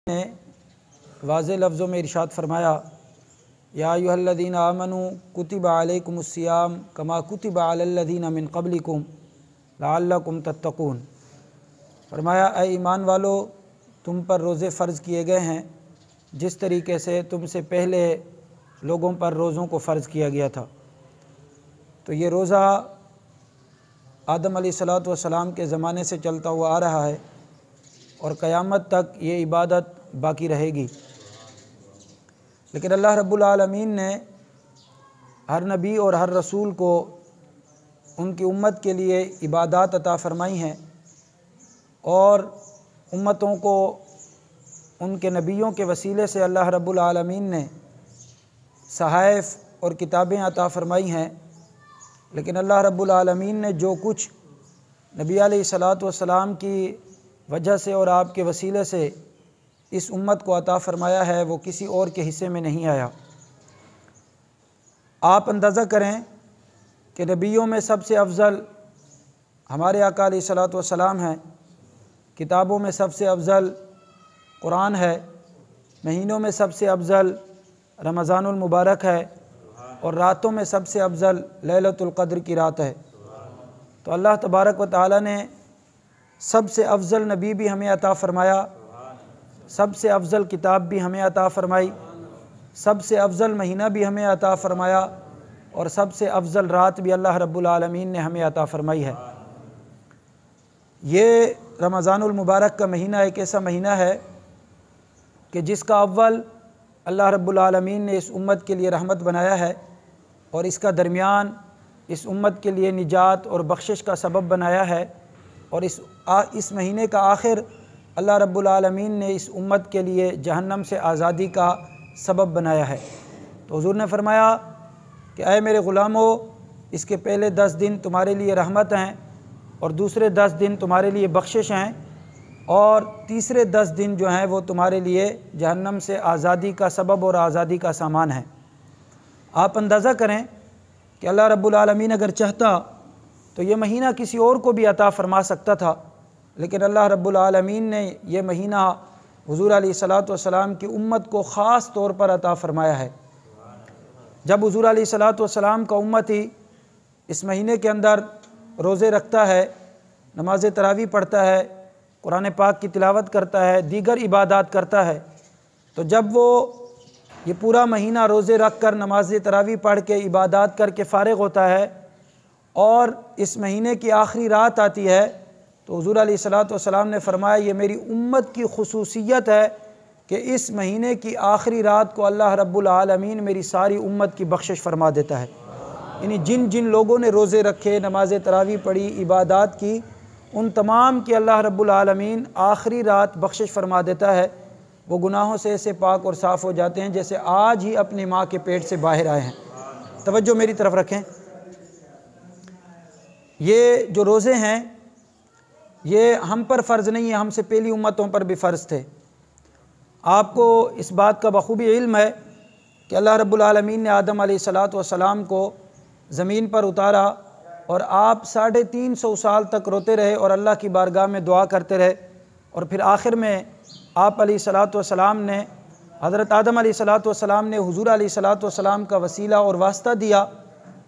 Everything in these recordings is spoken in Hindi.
ने वाज़े लफ्ज़ों में इरशाद फरमाया, या अय्युहल्लज़ीना आमनू कुतिबा अलैकुमुस्सियाम कमा कुतिबा अलल्लज़ीना मिन क़ब्लिकुम लअल्लकुम तत्तक़ून। फरमाया, ऐ ईमान वालो, तुम पर रोज़े फ़र्ज़ किए गए हैं जिस तरीके से तुमसे पहले लोगों पर रोज़ों को फ़र्ज़ किया गया था। तो ये रोज़ा आदम अलैहिस्सलातु वस्सलाम के ज़माने से चलता हुआ आ रहा है और क़यामत तक ये इबादत बाकी रहेगी। लेकिन अल्लाह रब्बुल आलमीन ने हर नबी और हर रसूल को उनकी उम्मत के लिए इबादत अता फ़रमाई हैं और उम्मतों को उनके नबियों के वसीले से अल्लाह रब्बुल आलमीन ने सहाइफ़ और किताबें अता फ़रमाई हैं। लेकिन अल्लाह रब्बुल आलमीन ने जो कुछ नबी अलैहिस्सलातु वस्सलाम की वजह से और आपके वसीले से इस उम्मत को अता फ़रमाया है वो किसी और के हिस्से में नहीं आया। आप अंदाज़ा करें कि नबियों में सबसे अफ़ज़ल हमारे आका अलैहिस्सलातु वस्सलाम हैं, किताबों में सबसे अफ़ज़ल कुरान है, महीनों में सबसे अफ़ज़ल रमज़ानुल मुबारक है और रातों में सबसे अफ़ज़ल लैलतुल क़द्र की रात है। तो अल्लाह तबारक व तआला ने सबसे अफ़ज़ल नबी भी हमें अता फ़रमाया, सबसे अफ़ज़ल किताब भी हमें अता फ़रमाई, सबसे अफ़ज़ल महीना भी हमें अता फ़रमाया और सबसे अफ़ज़ल रात भी अल्लाह रब्बुल आलमीन ने हमें अता फ़रमाई है। ये रमज़ानुल मुबारक का महीना एक ऐसा महीना है कि जिसका अव्वल अल्लाह रब्बुल आलमीन ने इस उम्मत के लिए रहमत बनाया है और इसका दरमियान इस उम्मत के लिए निजात और बख्शिश का सबब बनाया है और इस महीने का आखिर अल्लाह रब्बुल आलमीन ने इस उम्मत के लिए जहन्नम से आज़ादी का सबब बनाया है। तो हुज़ूर ने फरमाया कि ऐ मेरे ग़ुलामों, इसके पहले 10 दिन तुम्हारे लिए रहमत हैं और दूसरे 10 दिन तुम्हारे लिए बख्शिश हैं और तीसरे 10 दिन जो हैं वो तुम्हारे लिए जहन्नम से आज़ादी का सबब और आज़ादी का सामान है। आप अंदाज़ा करें कि अल्लाह रब्बुल आलमीन अगर चाहता तो ये महीना किसी और को भी अता फ़रमा सकता था, लेकिन अल्लाह रब्बुल आलमीन ने यह महीना हुज़ूर अलैहिस्सलातु वस्सलाम की उम्मत को ख़ास तौर पर अता फ़रमाया है। जब हुज़ूर अलैहिस्सलातु वस्सलाम का उम्मत ही इस महीने के अंदर रोज़े रखता है, नमाज़ तरावी पढ़ता है, कुरान पाक की तिलावत करता है, दीगर इबादत करता है, तो जब वो ये पूरा महीना रोज़े रख कर नमाज तरावी पढ़ के इबादत करके फ़ारिग़ होता है और इस महीने की आखिरी रात आती है, तो हुज़ूर अलैहिस्सलातु वस्सलाम ने फरमाया ये मेरी उम्मत की खुसूसियत है कि इस महीने की आखिरी रात को अल्लाह रब्बुल आलमीन मेरी सारी उम्मत की बख्शिश फरमा देता है। यानी जिन जिन लोगों ने रोज़े रखे, नमाज तरावी पढ़ी, इबादत की, उन तमाम की अल्लाह रब्बुल आलमीन आखिरी रात बख्शिश फरमा देता है। वो गुनाहों से ऐसे पाक और साफ़ हो जाते हैं जैसे आज ही अपनी माँ के पेट से बाहर आए हैं। तवज्जो मेरी तरफ रखें। ये जो रोज़े हैं ये हम पर फ़र्ज़ नहीं है, हमसे पहली उम्मतों पर भी फ़र्ज़ थे। आपको इस बात का बखूबी इल्म है कि अल्लाह रब्बुल आलमीन ने आदम अलैहिस्सलातु वस्सलाम को ज़मीन पर उतारा और आप 350 साल तक रोते रहे और अल्लाह की बारगाह में दुआ करते रहे और फिर आखिर में आप अलैहिस्सलातु वस्सलाम ने हज़रत आदम अलैहिस्सलातु वस्सलाम ने हुज़ूर अलैहिस्सलातु वस्सलाम का वसीला और वास्ता दिया,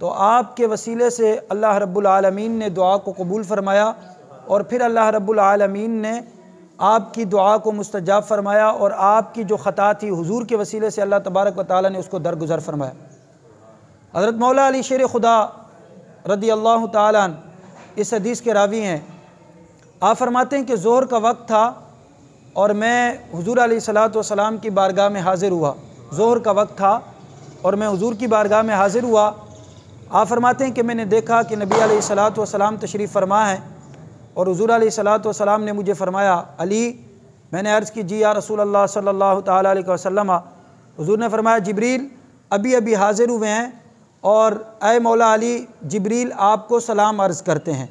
तो आपके वसीले से अल्लाह रब्बुल आलमीन ने दुआ को कबूल फ़रमाया और फिर अल्लाह रब्बुल आलमीन ने आपकी दुआ को मुस्तजाब फ़रमाया और आपकी जो ख़ता थी हुज़ूर के वसीले से अल्लाह तबारक व तआला ने उसको दरगुज़र फ़रमाया। हज़रत मौला अली शेर खुदा रदी अल्लाह तआला अन्हु इस हदीस के रावी हैं। आप फ़रमाते हैं कि ज़ोहर का वक्त था और मैं हुज़ूर अलैहिस्सलातु वस्सलाम की बारगाह में हाज़िर हुआ। ज़ोहर का वक्त था और मैं हुज़ूर की बारगाह में हाज़िर हुआ। आप फ़रमाते हैं कि मैंने देखा कि नबी अलैहिस्सलातु वस्सलाम तशरीफ़ फ़रमा है और हुज़ूर अलैहिस्सलातु वस्सलाम ने मुझे फ़रमाया अली। मैंने अर्ज़ की जी या रसूल अल्लाह सल्लल्लाहु तआला अलैहि वसल्लम। हुज़ूर ने फ़रमाया जिब्रील अभी अभी हाज़िर हुए हैं और ऐ मौला अली, जिब्रील आपको सलाम अर्ज़ करते हैं।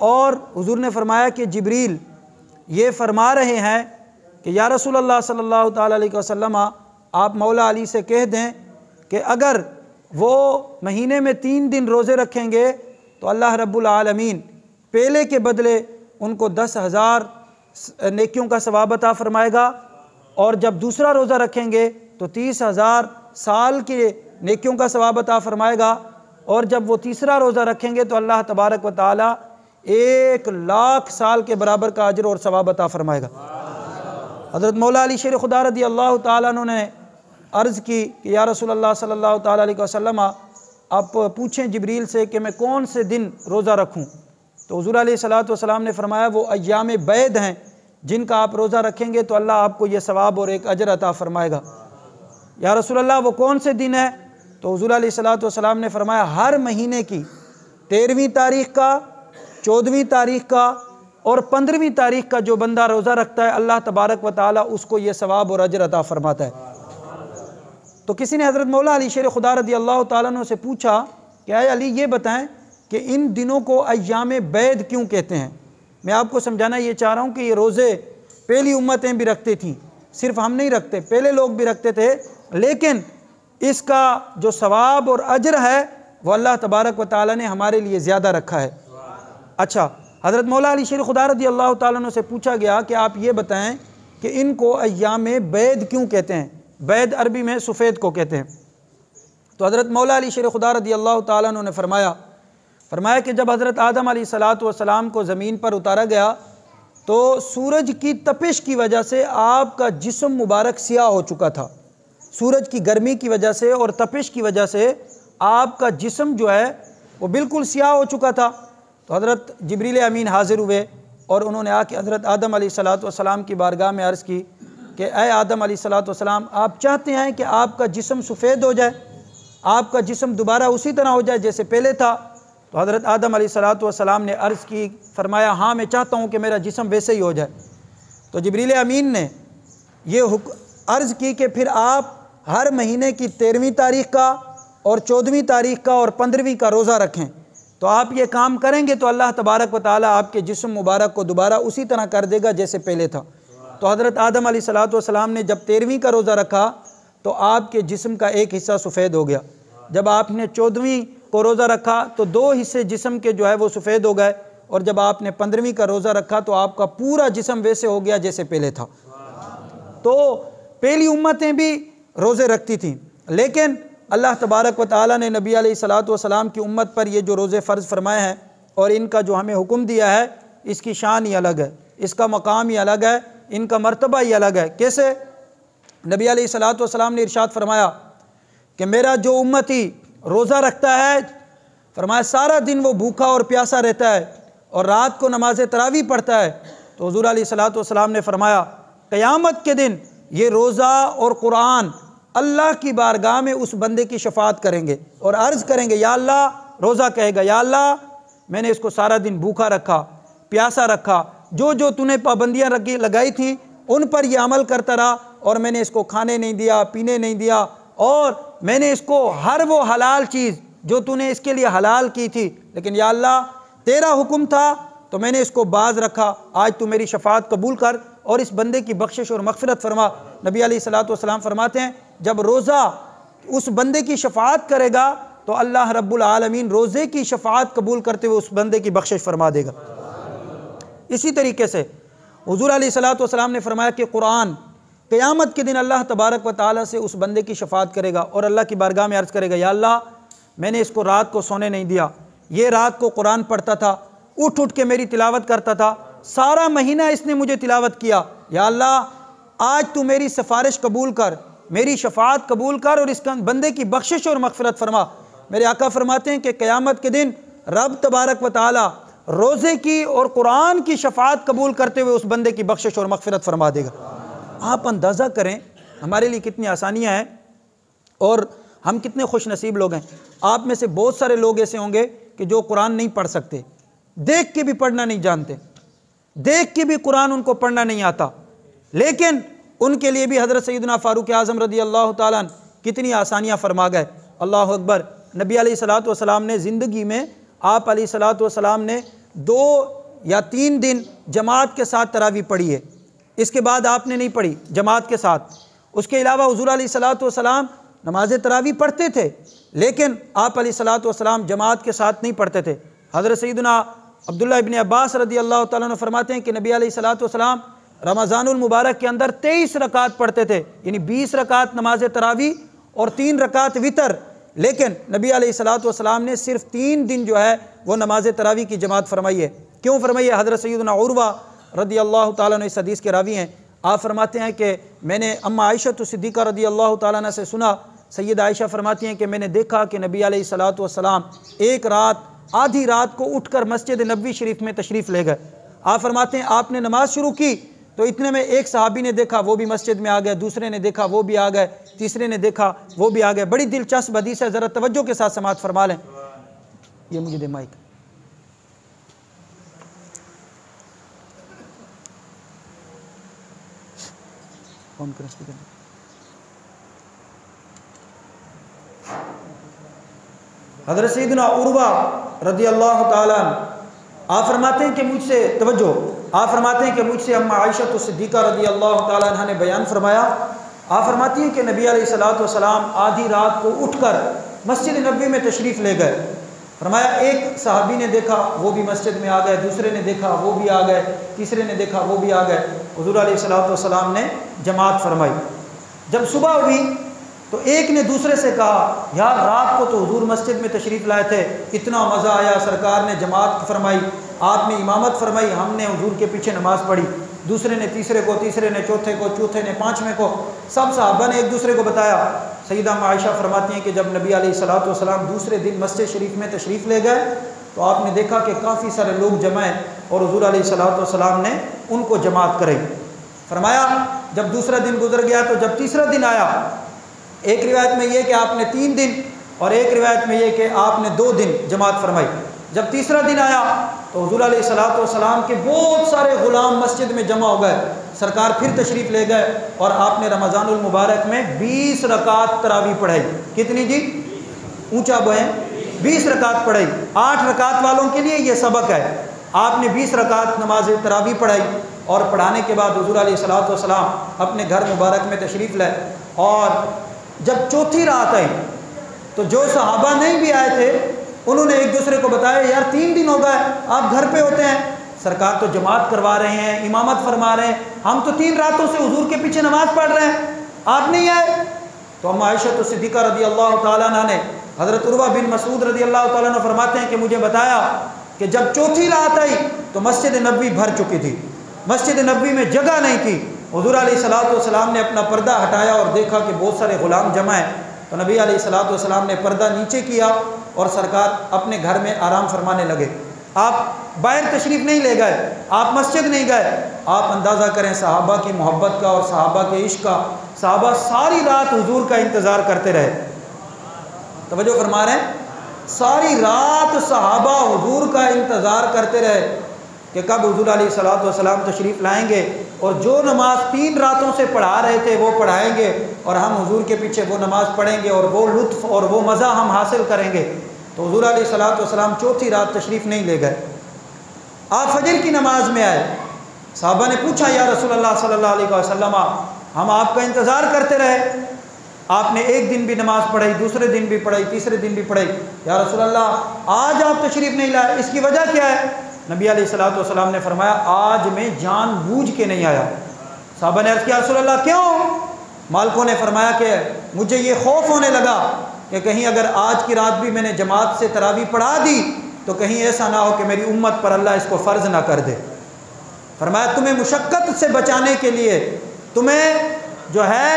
और हुज़ूर ने फ़रमाया कि जिब्रील ये फ़रमा रहे हैं कि या रसूल अल्लाह सल्लल्लाहु तआला अलैहि वसल्लम, आप मौला अली से कह दें कि अगर वो महीने में 3 दिन रोज़े रखेंगे तो अल्लाह रब्बुल आलमीन पहले के बदले उनको 10,000 नेकियों का सवाब अता फरमाएगा, और जब दूसरा रोज़ा रखेंगे तो 30,000 साल के नेकियों का सवाब अता फरमाएगा, और जब वो तीसरा रोज़ा रखेंगे तो अल्लाह तबारक व तआला 1,00,000 साल के बराबर का अजर और सवाब अता फरमाएगा। हज़रत मौला अली शेर खुदा रज़ी अल्लाह तआला अन्हु ने अर्ज़ की कि या रसूलल्लाह सल्लल्लाहु तआला अलैहि वसल्लम, आप पूछें जिब्रील से कि मैं कौन से दिन रोज़ा रखूं। तो हुज़ूर अलैहिस्सलातु वस्सलाम ने फरमाया वो अय्याम बैद हैं जिनका आप रोज़ा रखेंगे तो अल्लाह आपको ये सवाब और एक अजर अता फरमाएगा। या रसूलल्लाह वो कौन से दिन है? तो हुज़ूर अलैहिस्सलातु वस्सलाम ने फरमाया हर महीने की 13वीं तारीख़ का, 14वीं तारीख़ का और 15वीं तारीख़ का जो बंदा रोज़ा रखता है अल्लाह तबारक व तआला उसको ये सवाब और अजर अता फरमाता है। तो किसी ने हज़रत मौला अली शेर खुदा रज़ी अल्लाह तआला अन्हु से पूछा कि आए अली ये बताएं कि इन दिनों को अय्याम बैद क्यों कहते हैं। मैं आपको समझाना ये चाह रहा हूँ कि ये रोज़े पहली उम्मतें भी रखती थीं, सिर्फ हम नहीं रखते, पहले लोग भी रखते थे, लेकिन इसका जो सवाब और अजर है वो अल्लाह तबारक व तआला ने हमारे लिए ज़्यादा रखा है। अच्छा, हज़रत मौला अली शेर खुदा रज़ी अल्लाह तआला अन्हु से पूछा गया कि आप ये बताएं कि इनको अय्याम बैद क्यों कहते हैं। बैद अरबी में सफ़ेद को कहते हैं। तो हज़रत मौला अली शेर खुदा रज़ी अल्लाह तआला अन्हु ने फरमाया कि जब हज़रत आदम अलैहिस्सलातु वस्सलाम को ज़मीन पर उतारा गया तो सूरज की तपिश की वजह से आपका जिस्म मुबारक सियाह हो चुका था। सूरज की गर्मी की वजह से और तपिश की वजह से आपका जिस्म जो है वो बिल्कुल सियाह हो चुका था। तो हज़रत जिब्रील अमीन हाज़िर हुए और उन्होंने आके हज़रत आदम अलैहिस्सलातु वस्सलाम की बारगाह में अर्ज़ की कि ऐ आदम अलैहिस्सलातु वस्सलाम, आप चाहते हैं कि आपका जिस्म सफ़ेद हो जाए, आपका जिस्म दोबारा उसी तरह हो जाए जैसे पहले था। तो हज़रत आदम अलैहिस्सलातु वस्सलाम ने अर्ज़ की, फरमाया हाँ मैं चाहता हूँ कि मेरा जिस्म वैसे ही हो जाए। तो जिब्रील अमीन ने ये अर्ज़ की कि फिर आप हर महीने की 13वीं तारीख़ का और 14वीं तारीख़ का और 15वीं का रोज़ा रखें। तो आप ये काम करेंगे तो अल्लाह तबारक व तआला आपके जिस्म मुबारक को दोबारा उसी तरह कर देगा जैसे पहले था। तो हज़रत आदम अलैहिस्सलातु वस्सलाम ने जब 13वीं का रोज़ा रखा तो आपके जिस्म का एक हिस्सा सफ़ेद हो गया। जब आपने 14वीं को रोज़ा रखा तो 2 हिस्से जिस्म के जो है वो सफ़ेद हो गए, और जब आपने 15वीं का रोज़ा रखा तो आपका पूरा जिस्म वैसे हो गया जैसे पहले था। तो पहली उम्मतें भी रोज़े रखती थीं, लेकिन अल्लाह तबारक व तआला ने नबी अलैहिस्सलातु वस्सलाम की उम्मत पर ये जो रोज़े फ़र्ज़ फरमाए हैं और इनका जो हमें हुक्म दिया है, इसकी शान ही अलग है, इसका मकाम ही अलग है, इनका मर्तबा ही अलग है। कैसे? नबी अलैहिस्सलातु वस्सलाम ने इरशाद फरमाया कि मेरा जो उम्मती रोज़ा रखता है, फरमाया सारा दिन वो भूखा और प्यासा रहता है और रात को नमाज तरावी पढ़ता है। तो हुज़ूर अलैहिस्सलातु वस्सलाम ने फरमाया क़यामत के दिन ये रोज़ा और कुरान अल्लाह की बारगाह में उस बंदे की शफाअत करेंगे और अर्ज़ करेंगे, या अल्लाह, रोज़ा कहेगा या अल्लाह मैंने इसको सारा दिन भूखा रखा, प्यासा रखा, जो जो तूने पाबंदियाँ लगाई थी उन पर यह अमल करता रहा और मैंने इसको खाने नहीं दिया, पीने नहीं दिया, और मैंने इसको हर वो हलाल चीज़ जो तूने इसके लिए हलाल की थी, लेकिन या अल्लाह तेरा हुक्म था तो मैंने इसको बाज रखा। आज तू मेरी शफाअत कबूल कर और इस बंदे की बख्शिश और मग़फ़िरत फरमा। नबी अलैहिस्सलातु वस्सलाम फरमाते हैं जब रोज़ा उस बंदे की शफाअत करेगा तो अल्लाह रब्बुल आलमीन रोज़े की शफाअत कबूल करते हुए उस बंदे की बख्शिश फरमा देगा। इसी तरीके से हुज़ूर अलैहिस्सलातु वस्सलाम ने फरमाया कि कुरान क़यामत के दिन अल्लाह तबारक व तआला से उस बंदे की शफाअत करेगा और अल्लाह की बारगाह में अर्ज़ करेगा, या अल्लाह मैंने इसको रात को सोने नहीं दिया, ये रात को कुरान पढ़ता था, उठ उठ के मेरी तिलावत करता था, सारा महीना इसने मुझे तिलावत किया, या अल्लाह आज तू मेरी सिफारिश कबूल कर, मेरी शफाअत कबूल कर और इस बंदे की बख्शिश और मग़फ़िरत फरमा। मेरे आका फरमाते हैं कि क़यामत के दिन रब तबारक व तआला रोज़े की और कुरान की शफाअत कबूल करते हुए उस बंदे की बख्शिश और मग़फ़िरत फरमा देगा। आप अंदाज़ा करें हमारे लिए कितनी आसानियाँ हैं और हम कितने खुश नसीब लोग हैं। आप में से बहुत सारे लोग ऐसे होंगे कि जो कुरान नहीं पढ़ सकते, देख के भी पढ़ना नहीं जानते, देख के भी कुरान उनको पढ़ना नहीं आता, लेकिन उनके लिए भी हज़रत सैयदना फ़ारूक़ आज़म रज़ी अल्लाह ताला अन्हु कितनी आसानियाँ फरमा गए। अल्लाह अकबर। नबी अलैहिस्सलातु वस्सलाम ने ज़िंदगी में, आप अलैहिस्सलातु वस्सलाम ने 2 या 3 दिन जमात के साथ तरावी पढ़ी है, इसके बाद आपने नहीं पढ़ी जमात के साथ। उसके अलावा हुज़ूर अलैहिस्सलातु वस्सलाम नमाज तरावी पढ़ते थे, लेकिन आप अलैहिस्सलातु वस्सलाम जमात के साथ नहीं पढ़ते थे। हज़रत सैयदना अब्दुल्लाह इब्न अब्बास रदी अल्लाह ताला अन्हु फरमाते हैं कि नबी अलैहिस्सलातु वस्सलाम रमज़ानुल मुबारक के अंदर 23 रकात पढ़ते थे, यानी 20 रकात नमाज तरावी और 3 रकात वितर। लेकिन नबी अलैहिस्सलातु वस्सलाम ने सिर्फ 3 दिन जो है वो नमाज तरावी की जमात फरमाई है। क्यों फरमाई है? हज़रत सैयदना उर्वा रदी अल्लाह ताला अन्हु इस हदीस के रावी हैं। आप फरमाते हैं कि मैंने अम्मा आयशा सिद्दीक़ा रदी अल्लाह ताला अन्हा से सुना, सैयद आयशा फरमाती हैं कि मैंने देखा कि नबी अलैहिस्सलातु वस्सलाम एक रात आधी रात को उठकर मस्जिद नबवी शरीफ में तशरीफ़ ले गए। आप फरमाते हैं आपने नमाज शुरू की तो इतने में एक सहाबी ने देखा वो भी मस्जिद में आ गए, दूसरे ने देखा वो भी आ गए, तीसरे ने देखा वो भी आ गए। बड़ी दिलचस्प हदीस है, ज़रा तवज्जो के साथ समाअत फरमा लें। ये मुझे दे माइक। ऑन करें स्पीकर। हज़रत सैयदना उर्वा रज़ी अल्लाह ताला आप फरमाते हैं कि मुझसे तवज्जो, आप फरमाते हैं कि मुझसे अम्मा आयशा सिद्दीक़ा रज़ी अल्लाह ताला अन्हा ने बयान फरमाया। आप फरमाती हैं कि नबी अलैहिस्सलातु वस्सलाम आधी रात को उठकर मस्जिद नबवी में तशरीफ़ ले गए। फरमाया एक सहाबी ने देखा वो भी मस्जिद में आ गए, दूसरे ने देखा वो भी आ गए, तीसरे ने देखा वो भी आ गए। हुज़ूर अलैहिस्सलातु वस्सलाम ने जमात फरमाई। जब सुबह हुई तो एक ने दूसरे से कहा, यार रात को तो हुजूर मस्जिद में तशरीफ़ लाए थे, इतना मज़ा आया, सरकार ने जमात फरमाई, आपने इमामत फरमाई, हमने हुजूर के पीछे नमाज़ पढ़ी। दूसरे ने तीसरे को, तीसरे ने चौथे को, चौथे ने पाँचवें को, सब सहाबा ने एक दूसरे को बताया। सैयदा आयशा फरमाती हैं कि जब नबी अलैहिस्सलातु वस्सलाम दूसरे दिन मस्जिद शरीफ में तशरीफ़ ले गए तो आपने देखा कि काफ़ी सारे लोग जमा हैं और हुजूर अलैहिस्सलातु वस्सलाम ने उनको जमात कराई। फरमाया जब दूसरा दिन गुजर गया तो जब तीसरा दिन आया, एक रिवायत में ये कि आपने 3 दिन और एक रिवायत में ये कि आपने 2 दिन जमात फरमाई। जब तीसरा दिन आया तो हुजूर अलैहिस्सलातु वस्सलाम के बहुत सारे ग़ुलाम मस्जिद में जमा हो गए। सरकार फिर तशरीफ़ ले गए और आपने रमज़ानुल मुबारक में 20 रकात तरावी पढ़ाई। कितनी जी? ऊंचा बोएं, 20 रकात पढ़ाई। 8 रकात वालों के लिए ये सबक है। आपने 20 रकात नमाज तरावी पढ़ाई और पढ़ाने के बाद हुजूर अलैहिस्सलातु वस्सलाम अपने घर मुबारक में तशरीफ़ लाए। और जब चौथी रात आई तो जो सहाबा नहीं भी आए थे उन्होंने एक दूसरे को बताया, यार 3 दिन हो गए आप घर पे होते हैं, सरकार तो जमात करवा रहे हैं, इमामत फरमा रहे हैं, हम तो 3 रातों से हुजूर के पीछे नमाज पढ़ रहे हैं, आप नहीं आए। तो अम्मा आयशा सिद्दीक़ा रज़ी अल्लाह ताला अन्हा ने हज़रत उर्वा बिन मसूद रज़ी अल्लाह ताला अन्हु फरमाते हैं कि मुझे बताया कि जब चौथी रात आई तो मस्जिद नबवी भर चुकी थी, मस्जिद नबवी में जगह नहीं थी। हुजूर अलैहिस्सलातु वस्सलाम ने अपना पर्दा हटाया और देखा कि बहुत सारे ग़ुलाम जमा हैं। तो नबी अलैहिस्सलातु वस्सलाम ने पर्दा नीचे किया और सरकार अपने घर में आराम फरमाने लगे। आप बाहर तशरीफ़ नहीं ले गए, आप मस्जिद नहीं गए। आप अंदाज़ा करें सहाबा की मोहब्बत का और सहाबा के इश्क का। सहाबा सारी रात हुजूर का इंतज़ार करते रहे। तवज्जो फरमा रहे हैं, सारी रात सहाबा हुजूर का इंतज़ार करते रहे कि कब हुजूर अलैहिस्सलातु वस्सलाम तशरीफ़ लाएंगे और जो नमाज 3 रातों से पढ़ा रहे थे वो पढ़ाएंगे और हम हुजूर के पीछे वो नमाज़ पढ़ेंगे और वो लुत्फ़ और वो मज़ा हम हासिल करेंगे। तो हुजूर अलैहिस्सलातु वस्सलाम चौथी रात तशरीफ़ नहीं ले गए। आप फजर की नमाज में आए, सहाबा ने पूछा, या रसूलल्लाह सल्लल्लाहु अलैहि वसल्लम हम आपका इंतज़ार करते रहे, आपने एक दिन भी नमाज़ पढ़ाई, दूसरे दिन भी पढ़ाई, तीसरे दिन भी पढ़ाई, या रसूलल्लाह आज आप तशरीफ़ नहीं लाए, इसकी वजह क्या है? नबी अलैहिस्सलातु वस्सलाम ने फरमाया, आज मैं जानबूझ के नहीं आया। सहाबा ने अर्ज़ किया, रसूलल्लाह क्यों? मालिकों ने फरमाया कि मुझे ये खौफ होने लगा कि कहीं अगर आज की रात भी मैंने जमात से तरावी पढ़ा दी तो कहीं ऐसा ना हो कि मेरी उम्मत पर अल्लाह इसको फ़र्ज़ ना कर दे। फरमाया तुम्हें मुशक्क़त से बचाने के लिए, तुम्हें जो है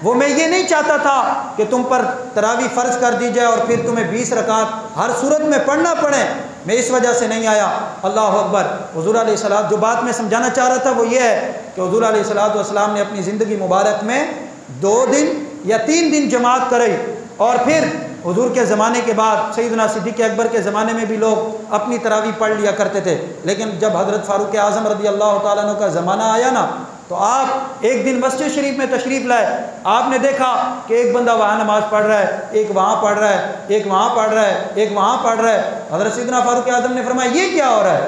वो मैं ये नहीं चाहता था कि तुम पर तरावी फ़र्ज़ कर दी जाए और फिर तुम्हें 20 रकात हर सूरत में पढ़ना पड़े, मैं इस वजह से नहीं आया। अल्लाह अकबर। हुजूर अलैहिस्सलाम, जो बात मैं समझाना चाह रहा था वो ये है कि हुजूर अलैहिस्सलातु वस्सलाम ने अपनी ज़िंदगी मुबारक में 2 दिन या 3 दिन जमात कराई और फिर हुजूर के ज़माने के बाद सैयदना सिद्दीक़ अकबर के ज़माने में भी लोग अपनी तरावी पढ़ लिया करते थे। लेकिन जब हज़रत फ़ारूक आज़म रज़ी अल्लाह ताला अन्हु का ज़माना आया ना तो आप एक दिन मस्जिद शरीफ में तशरीफ़ लाए। आपने देखा कि एक बंदा वहाँ नमाज़ पढ़ रहा है, एक वहाँ पढ़ रहा है, एक वहाँ पढ़ रहा है, एक वहाँ पढ़ रहा है। हज़रत सैयदना फ़ारूक आज़म ने फरमाया, ये क्या हो रहा है?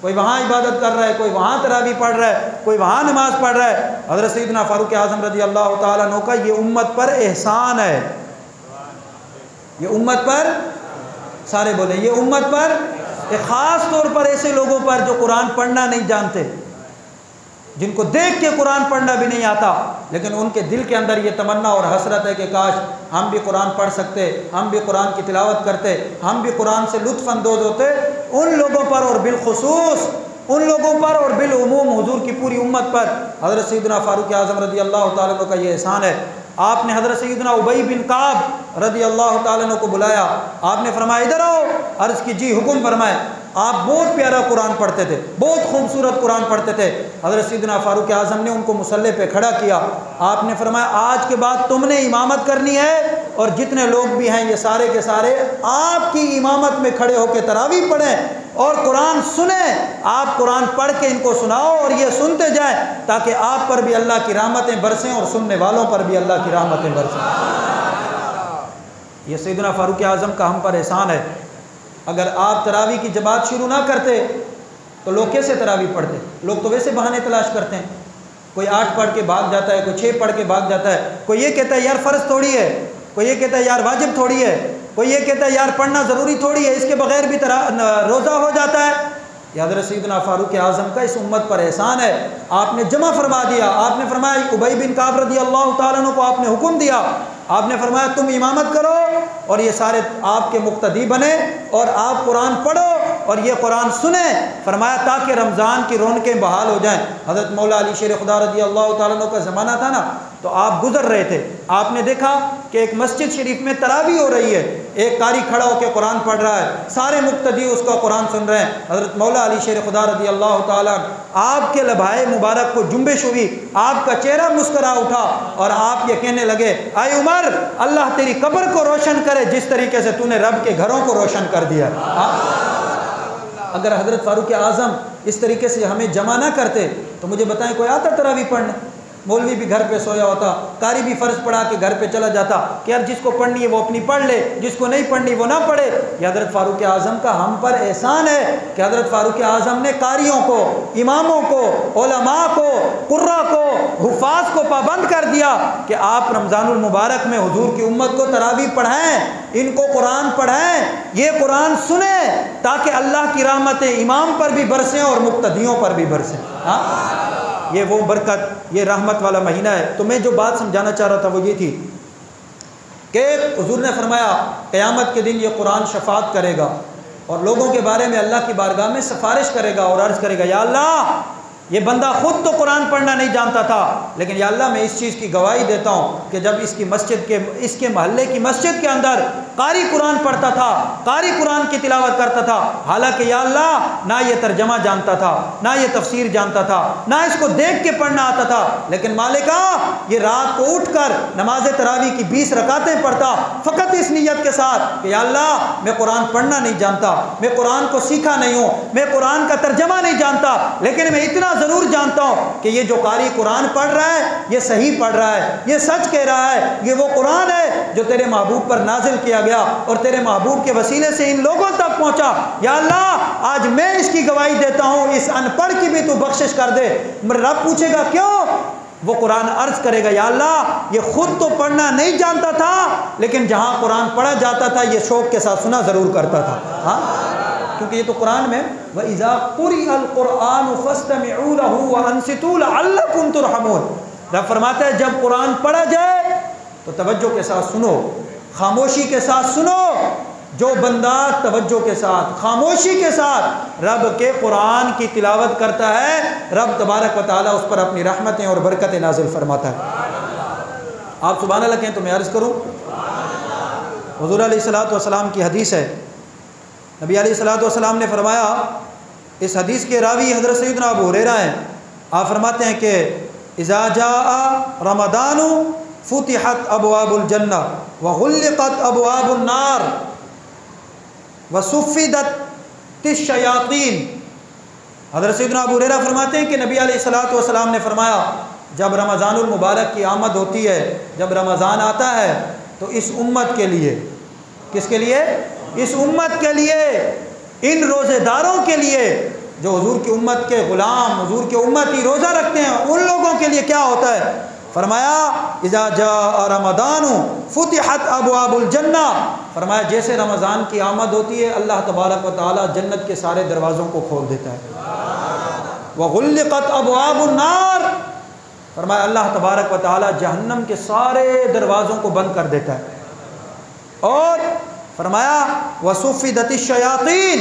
कोई वहाँ इबादत कर रहा है, कोई वहाँ तरावी पढ़ रहा है, कोई वहाँ नमाज़ पढ़ रहा है। हज़रत सैयदना फ़ारूक आज़म रज़ी अल्लाह ताला अन्हु का ये उम्मत पर एहसान है, ये उम्मत पर, सारे बोले ये उम्मत पर एक ख़ास तौर पर ऐसे लोगों पर जो कुरान पढ़ना नहीं जानते, जिनको देख के कुरान पढ़ना भी नहीं आता, लेकिन उनके दिल के अंदर ये तमन्ना और हसरत है कि काश हम भी कुरान पढ़ सकते, हम भी कुरान की तिलावत करते, हम भी कुरान से लुत्फ़ अंदोज़ होते। उन लोगों पर और बिलखुसूस उन लोगों पर और बिलउमूम हुजूर की पूरी उम्मत पर हज़रत सैयदना फ़ारूक आज़म रज़ी अल्लाह ताला अन्हु का ये एहसान है। आपने हज़रत सैयदना उबई बिन काब रज़ी अल्लाह ताला अन्हु को बुलाया, आपने फरमाया इधर आओ। अर्ज़ की जी हुक्म फरमाए। आप बहुत प्यारा कुरान पढ़ते थे, बहुत खूबसूरत कुरान पढ़ते थे। हज़रत सैयदना फ़ारूक आज़म ने उनको मुसल्ले पे खड़ा किया। आपने फरमाया आज के बाद तुमने इमामत करनी है और जितने लोग भी हैं ये सारे के सारे आपकी इमामत में खड़े होकर तरावी पढ़ें और कुरान सुने। आप कुरान पढ़ के इनको सुनाओ और ये सुनते जाएं, ताकि आप पर भी अल्लाह की रहमतें बरसें और सुनने वालों पर भी अल्लाह की रहमतें बरसें। ये सैयदना फ़ारूक आज़म का हम पर एहसान है। अगर आप तरावी की जमात शुरू ना करते तो लोग कैसे तरावी पढ़ते? लोग तो वैसे बहाने तलाश करते हैं। कोई 8 पढ़ के भाग जाता है, कोई 6 पढ़ के भाग जाता है, कोई ये कहता है यार फ़र्ज़ थोड़ी है, कोई ये कहता है यार वाजिब थोड़ी है, कोई ये कहता है यार पढ़ना ज़रूरी थोड़ी है, इसके बगैर भी रोज़ा हो जाता है। हज़रत सैयदना फ़ारूक आज़म का इस उम्मत पर एहसान है। आपने जमा फरमा दिया। आपने फरमाया उबई बिन काब रज़ी अल्लाह ताला अन्हु को आपने हुक्म दिया, आपने फरमाया तुम इमामत करो और ये सारे आपके मुक्तदी बने और आप कुरान पढ़ो और ये कुरान सुने। फरमाया ताकि रमज़ान की रौनकें बहाल हो जाएं। हज़रत मौला अली शेर खुदा रज़ी अल्लाह ताला अन्हु का ज़माना था ना, तो आप गुज़र रहे थे, आपने देखा कि एक मस्जिद शरीफ में तरावी हो रही है, एक कारी खड़ा होकर कुरान पढ़ रहा है, सारे मुक्तदी उसका कुरान सुन रहे हैं। हज़रत मौला अली शेर खुदा रज़ी अल्लाह ताला आपके लबाए मुबारक को जुम्बिश हुई, आपका चेहरा मुस्करा उठा और आप ये कहने लगे आए उमर, अल्लाह तेरी कब्र को रोशन करे जिस तरीके से तूने रब के घरों को रोशन कर दिया। अगर हज़रत फ़ारूक आज़म इस तरीके से हमें जमा ना करते तो मुझे बताएं कोई आता तरावी पढ़ने? मौलवी भी घर पे सोया होता, कारी भी फ़र्ज़ पढ़ा के घर पे चला जाता कि यार जिसको पढ़नी है वो अपनी पढ़ ले, जिसको नहीं पढ़नी वो ना पढ़े। ये हज़रत फ़ारूक आज़म का हम पर एहसान है कि हज़रत फ़ारूक आज़म ने कारियों को, इमामों को, उलमा को, कुर्रा को, हुफ़ाज़ को पाबंद कर दिया कि आप रमज़ानुल मुबारक में हुजूर की उम्मत को तरावी पढ़ाएँ, इनको कुरान पढ़ाएँ, ये कुरान सुने, ताकि अल्लाह की रहमतें इमाम पर भी बरसें और मुक्तदियों पर भी बरसें। हाँ, ये वो बरकत, ये रहमत वाला महीना है। तो मैं जो बात समझाना चाह रहा था वो ये थी कि हुजूर ने फरमाया क़यामत के दिन ये कुरान शफ़ाअत करेगा और लोगों के बारे में अल्लाह की बारगाह में सिफारिश करेगा और अर्ज़ करेगा या अल्लाह, ये बंदा ख़ुद तो कुरान पढ़ना नहीं जानता था, लेकिन या अल्लाह मैं इस चीज़ की गवाही देता हूँ कि जब इसकी मस्जिद के, इसके महल्ले की मस्जिद के अंदर कारी कुरान पढ़ता था, कारी कुरान की तिलावत करता था, हालांकि या अल्लाह ना ये तर्जमा जानता था, ना ये तफसीर जानता था, ना इसको देख के पढ़ना आता था, लेकिन मालिका ये रात को उठकर नमाज तरावी की 20 रकातें पढ़ता फ़कत इस नीयत के साथ कि या अल्लाह मैं कुरान पढ़ना नहीं जानता, मैं कुरान को सीखा नहीं हूँ, मैं कुरान का तर्जमा नहीं जानता, लेकिन मैं इतना ज़रूर जानता हूँ कि ये जो कारी कुरान पढ़ रहा है ये सही पढ़ रहा है, ये सच कह रहा है, ये वो कुरान है जो तेरे महबूब पर नाजिल किया गया और तेरे महबूब के वसीले से इन लोगों तक पहुँचा। या अल्लाह आज मैं इसकी गवाही देता हूँ, इस अनपढ़ की भी तू बख्शिश कर दे। रब पूछेगा क्यों? वो कुरान अर्ज़ करेगा या अल्लाह ये ख़ुद तो पढ़ना नहीं जानता था, लेकिन जहाँ कुरान पढ़ा जाता था ये शौक़ के साथ सुना ज़रूर करता था। हाँ, क्योंकि ये तो कुरान में व इज़ा क़ुरिअल क़ुरआन फ़स्तमिऊ लहू व अंसितू लअल्लकुम तुरहमून, रब फरमाता है जब कुरान पढ़ा जाए तो तवज्जो के साथ सुनो, खामोशी के साथ सुनो। जो बंदा तवज्जो के साथ, खामोशी के साथ रब के कुरान की तिलावत करता है, रब तबारक व तआला उस पर अपनी रहमतें और बरकतें नाजिल फरमाता है। आप सुभान अल्लाह कहें तो मैं अर्ज़ करूँ। हुज़ूर अलैहिस्सलातु वस्सलाम की हदीस है, नबी अलैहिस्सलातु वस्सलाम ने फरमाया, इस हदीस के रावी हज़रत सैयदना अबू हुरैरा हैं। आप फरमाते हैं कि इज़ा जाअ रमज़ानु फुतिहत अबवाबुल जन्नह व गुल्लिक़त अबवाबुन नार व सुफ़िदत तिश्शयातीन। हज़रत सैयदना अबू हुरैरा फरमाते हैं कि नबी अलैहिस्सलातु वस्सलाम ने फरमाया जब रमज़ानुल मुबारक की आमद होती है, जब रमज़ान आता है तो इस उम्मत के लिए, किसके लिए? इस उम्मत के लिए, इन रोज़ेदारों के लिए जो हुजूर की उम्मत के ग़ुलाम, हुजूर की उम्मत ही रोज़ा रखते हैं, उन लोगों के लिए क्या होता है? फरमाया इज़ा जा रमज़ानु फुतिहत अबवाबुल जन्ना, फरमाया जैसे रमज़ान की आमद होती है अल्लाह तबारक व तआला जन्नत के सारे दरवाज़ों को खोल देता है। व गुल्लिक़त अबवाबुन नार, फरमाया अल्लाह तबारक व तआला जहन्नम के सारे दरवाज़ों को बंद कर देता है। और फरमाया व सुफ़िदतिश शयातीन,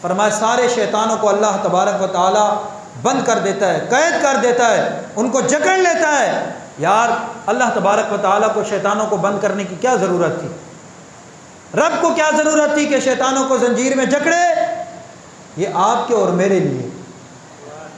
फरमाया सारे शैतानों को अल्लाह तबारक व तआला बंद कर देता है, कैद कर देता है, उनको जकड़ लेता है। यार अल्लाह तबारक व तआला को शैतानों को बंद करने की क्या ज़रूरत थी? रब को क्या ज़रूरत थी कि शैतानों को जंजीर में जकड़े? ये आपके और मेरे लिए,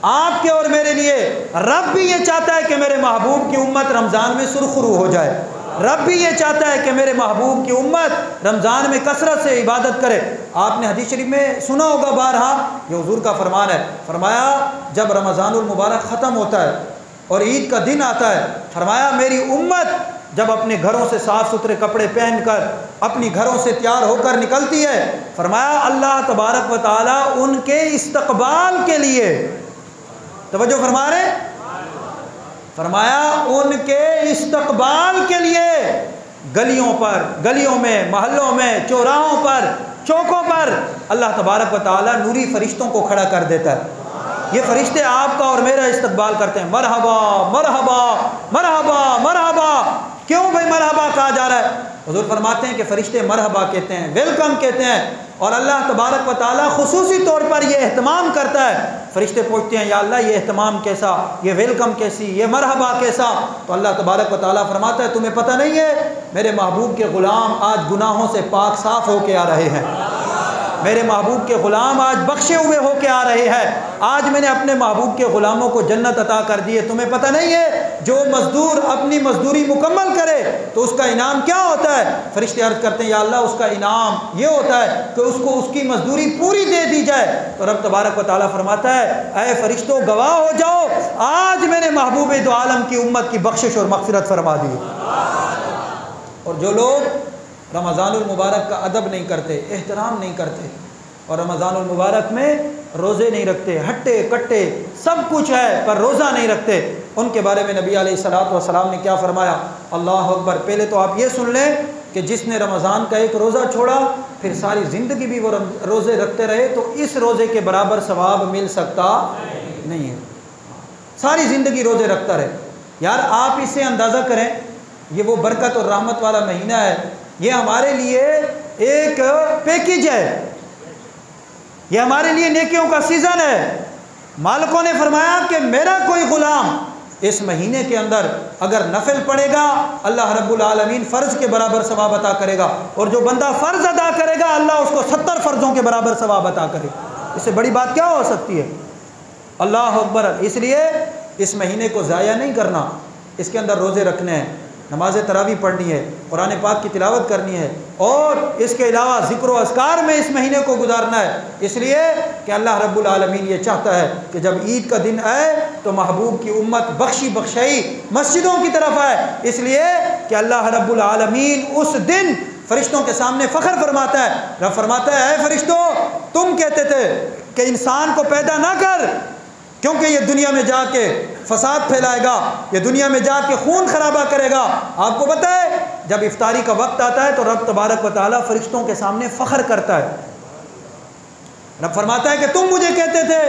आपके और मेरे लिए। रब भी ये चाहता है कि मेरे महबूब की उम्मत रमज़ान में सुरखरू हो जाए। रब भी ये चाहता है कि मेरे महबूब की उम्मत रमज़ान में कसरत से इबादत करे। आपने हदीस शरीफ में सुना होगा बारहा, ये हुजूर का फरमान है। फरमाया जब रमज़ानुल मुबारक ख़त्म होता है और ईद का दिन आता है, फरमाया मेरी उम्मत जब अपने घरों से साफ़ सुथरे कपड़े पहनकर अपनी घरों से तैयार होकर निकलती है, फरमाया अल्लाह तबारक व तआला उनके इस्तकबाल के लिए, तवज्जो फरमा रहे, फरमाया उनके इस्तकबाल के लिए गलियों पर, गलियों में, महल्लों में, चौराहों पर, चौकों पर अल्लाह तबारक व तआला नूरी फरिश्तों को खड़ा कर देता है। ये फरिश्ते आपका और मेरा इस्तकबाल करते हैं। मरहबा मरहबा मरहबा मरहबा। क्यों भाई मरहबा कहा जा रहा है? हुजूर फरमाते हैं कि फरिश्ते मरहबा कहते हैं, वेलकम कहते हैं। और अल्लाह तबारक व तआला खुसूसी तौर पर यह एहतमाम करता है। फरिश्ते पूछते हैं या अल्लाह ये एहतमाम कैसा, ये वेलकम कैसी, ये मरहबा कैसा? तो अल्लाह तबारक व तआला फरमाता है तुम्हें पता नहीं है मेरे महबूब के ग़ुलाम आज गुनाहों से पाक साफ़ होके आ रहे हैं। मेरे महबूब के ग़ुलाम आज बख्शे हुए होके आ रहे हैं। आज मैंने अपने महबूब के ग़ुलामों को जन्नत अता कर दी है। तुम्हें पता नहीं है जो मज़दूर अपनी मज़दूरी मुकम्मल करे तो उसका इनाम क्या होता है? फरिश्ते अर्ज़ करते हैं या अल्लाह उसका इनाम ये होता है कि उसको उसकी मज़दूरी पूरी दे दी जाए। तो रब तबारक व तआला फरमाता है ऐ फरिश्तों गवाह हो जाओ, आज मैंने महबूब दो आलम की उम्मत की बख्शिश और मग़फ़िरत फरमा दी। और जो लोग रमज़ानुल मुबारक का अदब नहीं करते, एहतराम नहीं करते और रमज़ानुल मुबारक में रोज़े नहीं रखते, हट्टे कट्टे सब कुछ है पर रोज़ा नहीं रखते, उनके बारे में नबी अलैहिस्सलातु वस्सलाम ने क्या फरमाया? अल्लाह अकबर। पहले तो आप ये सुन लें कि जिसने रमज़ान का एक रोज़ा छोड़ा फिर सारी ज़िंदगी भी वो रोज़े रखते रहे तो इस रोज़े के बराबर सवाब मिल सकता नहीं है। सारी ज़िंदगी रोज़े रखता रहे। यार आप इससे अंदाज़ा करें, ये वो बरकत और रहमत वाला महीना है, ये हमारे लिए एक पैकेज है, ये हमारे लिए नेकियों का सीज़न है। मालिकों ने फरमाया कि मेरा कोई ग़ुलाम इस महीने के अंदर अगर नफिल पढ़ेगा अल्लाह रब्बुल आलमीन फ़र्ज़ के बराबर सवाब अता करेगा, और जो बंदा फ़र्ज़ अदा करेगा अल्लाह उसको 70 फ़र्ज़ों के बराबर सवाब अता करेगा। इससे बड़ी बात क्या हो सकती है? अल्लाह अकबर। इसलिए इस महीने को ज़ाया नहीं करना, इसके अंदर रोज़े रखने हैं, नमाज तरावी पढ़नी है, कुरान पाक की तिलावत करनी है और इसके अलावा ज़िक्र व अस्कार में इस महीने को गुजारना है। इसलिए कि अल्लाह रब्बुल आलमीन ये चाहता है कि जब ईद का दिन आए तो महबूब की उम्मत बख्शी बख्शाई मस्जिदों की तरफ आए, इसलिए कि अल्लाह रब्बुल आलमीन उस दिन फरिश्तों के सामने फ़ख्र फरमाता है। रब फरमाता है ऐ फरिश्तों तुम कहते थे कि इंसान को पैदा ना कर क्योंकि ये दुनिया में जाके फसाद फैलाएगा, ये दुनिया में जाके खून खराबा करेगा। आपको पता है जब इफ्तारी का वक्त आता है तो रब तबारक व तआला फरिश्तों के सामने फ़ख्र करता है। रब फरमाता है कि तुम मुझे कहते थे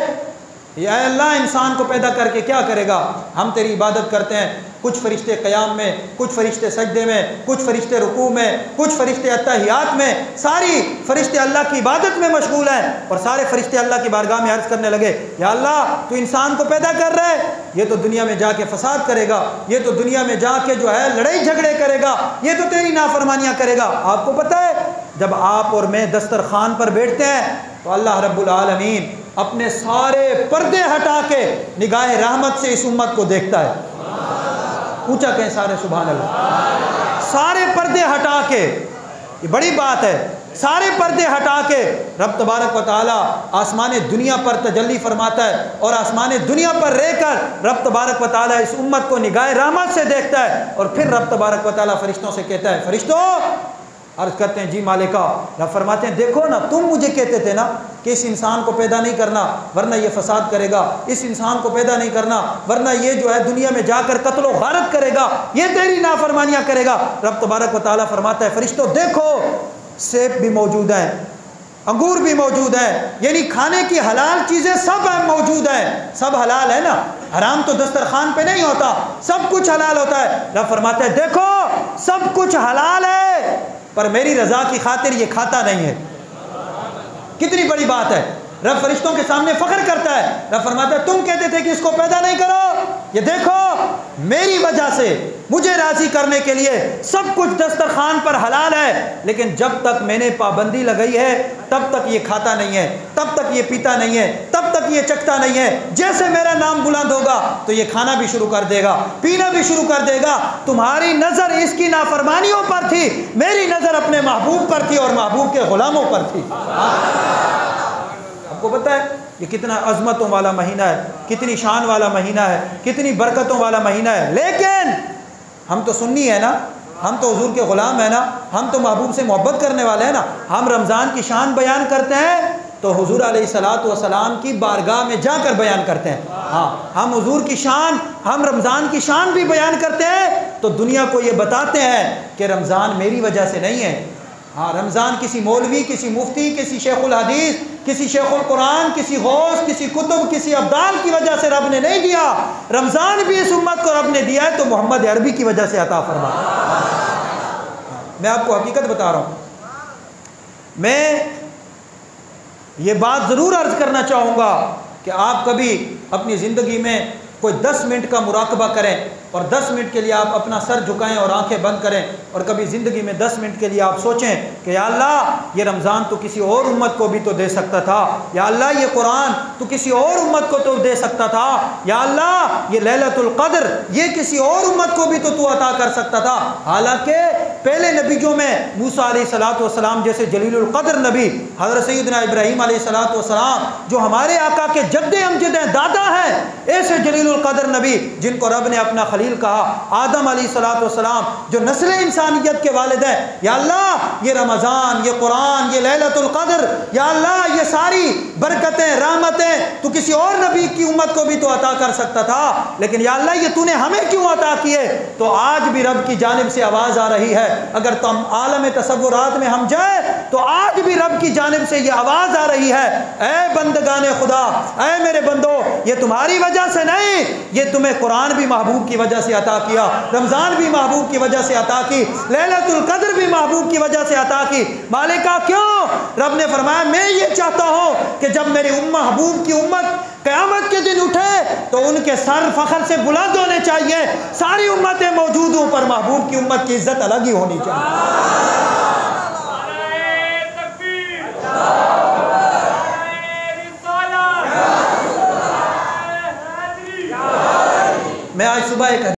या अल्लाह इंसान को पैदा करके क्या करेगा, हम तेरी इबादत करते हैं। कुछ फरिश्ते क़याम में, कुछ फरिश्ते सजदे में, कुछ फरिश्ते रुकू में, कुछ फरिश्ते अत्तहियात में, सारी फरिश्ते अल्लाह की इबादत में मशगूल हैं। और सारे फरिश्ते अल्लाह की बारगाह में अर्ज़ करने लगे या अल्लाह तू इंसान को पैदा कर रहा है, ये तो दुनिया में जाके फसाद करेगा, ये तो दुनिया में जाके जो है लड़ाई झगड़े करेगा, ये तो तेरी नाफरमानियाँ करेगा। आपको पता है जब आप और मैं दस्तरखान पर बैठते हैं तो अल्लाह रब्बुल आलमीन अपने सारे पर्दे हटा के निगाह रहमत से इस उम्मत को देखता है। ऊंचा कहें सारे सुभान अल्लाह। सारे पर्दे हटा के, ये बड़ी बात है, सारे पर्दे हटा के रब तबारक व तआला आसमान दुनिया पर तजल्ली फरमाता है और आसमान दुनिया पर रहकर रब तबारक व तआला इस उम्मत को निगाह रहमत से देखता है। और फिर रब तबारक व तआला फरिश्तों से कहता है फरिश्तों अर्ज करते हैं जी मालिका। रब फरमाते हैं देखो ना, तुम मुझे कहते थे ना कि इस इंसान को पैदा नहीं करना वरना ये फसाद करेगा, इस इंसान को पैदा नहीं करना वरना ये जो है दुनिया में जाकर कत्ल व गारत करेगा, ये तेरी नाफरमानियाँ करेगा। रब तबारक व तआला फरमाता है फरिश्तों देखो, सेब भी मौजूद हैं, अंगूर भी मौजूद है, यानी खाने की हलाल चीज़ें सब मौजूद हैं। सब हलाल है ना, हराम तो दस्तरखान पे नहीं होता, सब कुछ हलाल होता है। रब फरमाता है देखो सब कुछ हलाल है पर मेरी रज़ा की खातिर ये खाता नहीं है। कितनी बड़ी बात है। रब फरिश्तों के सामने फ़ख्र करता है। रब फरमाता है तुम कहते थे कि इसको पैदा नहीं करो, ये देखो मेरी वजह से मुझे राज़ी करने के लिए सब कुछ दस्तरखान पर हलाल है, लेकिन जब तक मैंने पाबंदी लगाई है तब तक ये खाता नहीं है, तब तक ये पीता नहीं है, तब तक ये चखता नहीं है। जैसे मेरा नाम बुलंद होगा तो ये खाना भी शुरू कर देगा, पीना भी शुरू कर देगा। तुम्हारी नज़र इसकी नाफरमानियों पर थी, मेरी नज़र अपने महबूब पर थी और महबूब के ग़ुलामों पर थी। आपको पता है ये कितना अज़मतों वाला महीना है, कितनी शान वाला महीना है, कितनी बरकतों वाला महीना है। लेकिन हम तो सुन्नी है ना, हम तो हुजूर के ग़ुलाम है ना, हम तो महबूब से मोहब्बत करने वाले हैं ना। हम रमज़ान की शान बयान करते हैं तो हुजूर अलैहिस्सलातु वस्सलाम की बारगाह में जाकर बयान करते हैं। हाँ, हम हुजूर की शान, हम रमज़ान की शान भी बयान करते हैं तो दुनिया को ये बताते हैं कि रमज़ान मेरी वजह से नहीं है। हाँ, रमज़ान किसी मौलवी, किसी मुफ्ती, किसी शेखुल हदीस, किसी शेखुल कुरान, किसी गौस, किसी कुतुब, किसी अब्दाल की वजह से रब ने नहीं दिया। रमज़ान भी इस उम्मत को रब ने दिया है तो मोहम्मद अरबी की वजह से अता फरमा। मैं आपको हकीकत बता रहा हूँ। मैं ये बात ज़रूर अर्ज़ करना चाहूँगा कि आप कभी अपनी ज़िंदगी में कोई 10 मिनट का मुराकबा करें और 10 मिनट के लिए आप अपना सर झुकाएं और आंखें बंद करें और कभी ज़िंदगी में 10 मिनट के लिए आप सोचें कि या अल्लाह ये रमज़ान तो किसी और उम्मत को भी तो दे सकता था, या अल्लाह ये कुरान तो किसी और उम्मत को तो दे सकता था, या अल्लाह ये लैलतुल क़द्र ये किसी और उम्मत को भी तो तू अता कर सकता था। हालांकि पहले नबियों में मूसा अलैहिस्सलातु वस्सलाम जैसे जलीलुल क़द्र नबी हज़रत सैयदना इब्राहीम अलैहिस्सलातु वस्सलाम जो हमारे आका के जद्दे अमजद हैं, दादा हैं, ऐसे जलीलुल क़द्र नबी जिनको रब ने अपना खलील कहा, आदम अलैहिस्सलातु वस्सलाम जो नस्ल इंसानियत के वालिद हैं। या अल्लाह ये रमज़ान, ये कुरान, ये लैलतुल क़द्र, या अल्लाह ये सारी बरकतें, रहमतें तू किसी और नबी की उम्मत को भी तो अता कर सकता था, लेकिन या अल्लाह ये तूने हमें क्यों अता किए। तो आज भी रब की जानिब से आवाज़ आ रही है। अगर तुम आलम तसव्वुरात में हम जाए तो आज भी रब की जानिब से ये आवाज़ आ रही है, ऐ बंदगाने खुदा, ऐ मेरे बंदो, ये तुम्हारी वजह से नहीं, ये तुम्हें कुरान भी महबूब की वजह से अता किया, रमज़ान भी महबूब की वजह से अता की, लैलतुल क़द्र भी महबूब की वजह से अता की। मालिका क्यों? रब ने फरमाया मैं ये चाहता हूँ कि जब मेरी महबूब की उम्मत क़यामत के दिन उठे तो उनके सर फ़ख्र से बुलंद होने चाहिए। सारी उम्मतें मौजूद हों पर महबूब की उम्मत की इज़्ज़त अलग ही होनी चाहिए। मैं आज सुबह एक